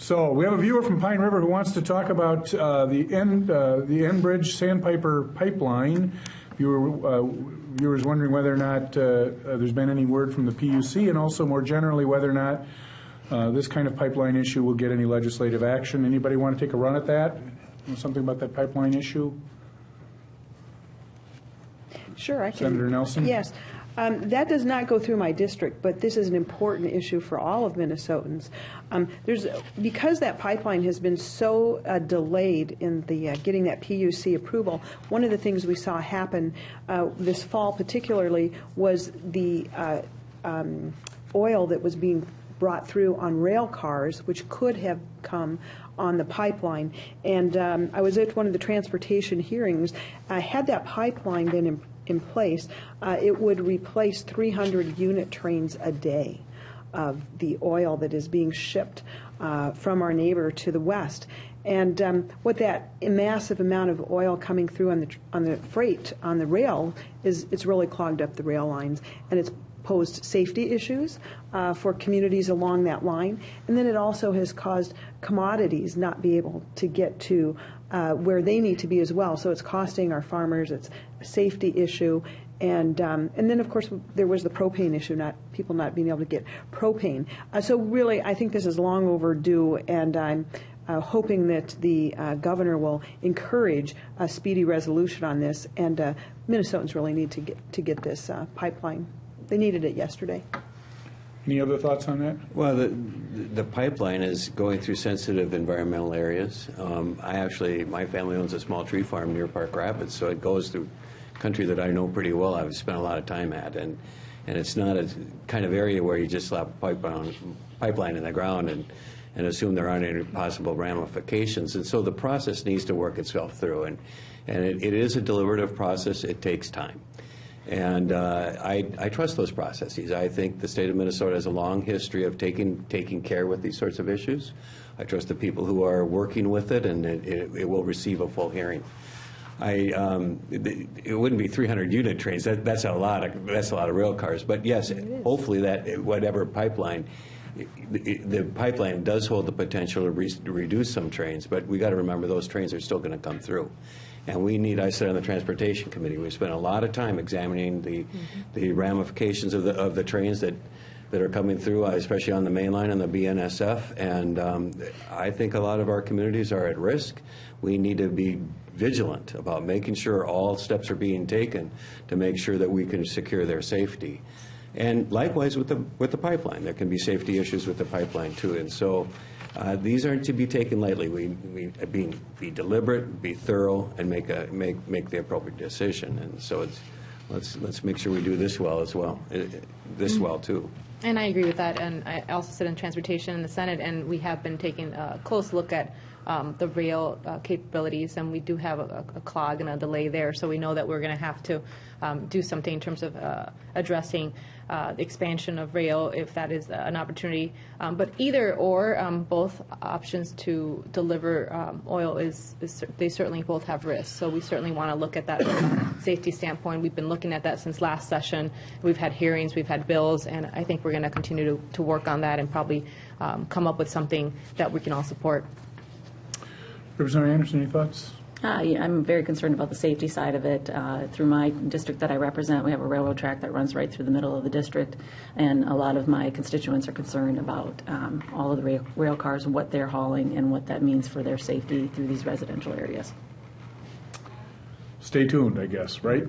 So we have a viewer from Pine River who wants to talk about the Enbridge Sandpiper pipeline. Viewers wondering whether or not there's been any word from the PUC, and also more generally whether or not this kind of pipeline issue will get any legislative action. Anybody want to take a run at that? Know something about that pipeline issue? Sure, I can. Senator Nelson? Yes. That does not go through my district, but this is an important issue for all of Minnesotans. Because that pipeline has been so delayed in the getting that PUC approval, one of the things we saw happen this fall particularly was the oil that was being brought through on rail cars, which could have come on the pipeline. And I was at one of the transportation hearings. Had that pipeline been in place, it would replace 300 unit trains a day of the oil that is being shipped from our neighbor to the west. And what that massive amount of oil coming through on the freight on the rail is, it's really clogged up the rail lines, and it's posed safety issues for communities along that line. And then it also has caused commodities not be able to get to where they need to be as well. So it's costing our farmers. It's a safety issue. And then, of course, there was the propane issue, people not being able to get propane. So really, I think this is long overdue, and I'm hoping that the governor will encourage a speedy resolution on this. And Minnesotans really need to get this pipeline. They needed it yesterday. Any other thoughts on that? Well, the pipeline is going through sensitive environmental areas. My family owns a small tree farm near Park Rapids, so it goes through country that I know pretty well. I've spent a lot of time at, and it's not a kind of area where you just slap a pipeline in the ground and assume there aren't any possible ramifications. And so the process needs to work itself through, and it is a deliberative process. It takes time. And I trust those processes. I think the state of Minnesota has a long history of taking care with these sorts of issues. I trust the people who are working with it, and it will receive a full hearing. It wouldn't be 300 unit trains. That's a lot of rail cars. But yes, hopefully that whatever pipeline, the pipeline does hold the potential to reduce some trains. But we got to remember those trains are still going to come through. And I sit on the Transportation Committee, we spent a lot of time examining the ramifications of the trains that are coming through, especially on the main line and the BNSF. And I think a lot of our communities are at risk. We need to be vigilant about making sure all steps are being taken to make sure that we can secure their safety. And likewise with the pipeline, there can be safety issues with the pipeline too. And so these aren't to be taken lightly. We be deliberate, be thorough, and make the appropriate decision. And so let's make sure we do this well as well, well too. And I agree with that. And I also sit in transportation in the Senate, and we have been taking a close look at the rail capabilities, and we do have a clog and a delay there. So we know that we're going to have to do something in terms of addressing the expansion of rail, if that is an opportunity. But either or, both options to deliver oil they certainly both have risks. So we certainly want to look at that from a safety standpoint. We've been looking at that since last session. We've had hearings, we've had bills, and I think we're going to continue to work on that and probably come up with something that we can all support. Representative Anderson, any thoughts? I'm very concerned about the safety side of it. Through my district that I represent, we have a railroad track that runs right through the middle of the district, and a lot of my constituents are concerned about all of the rail cars, what they're hauling, and what that means for their safety through these residential areas. Stay tuned, I guess, right?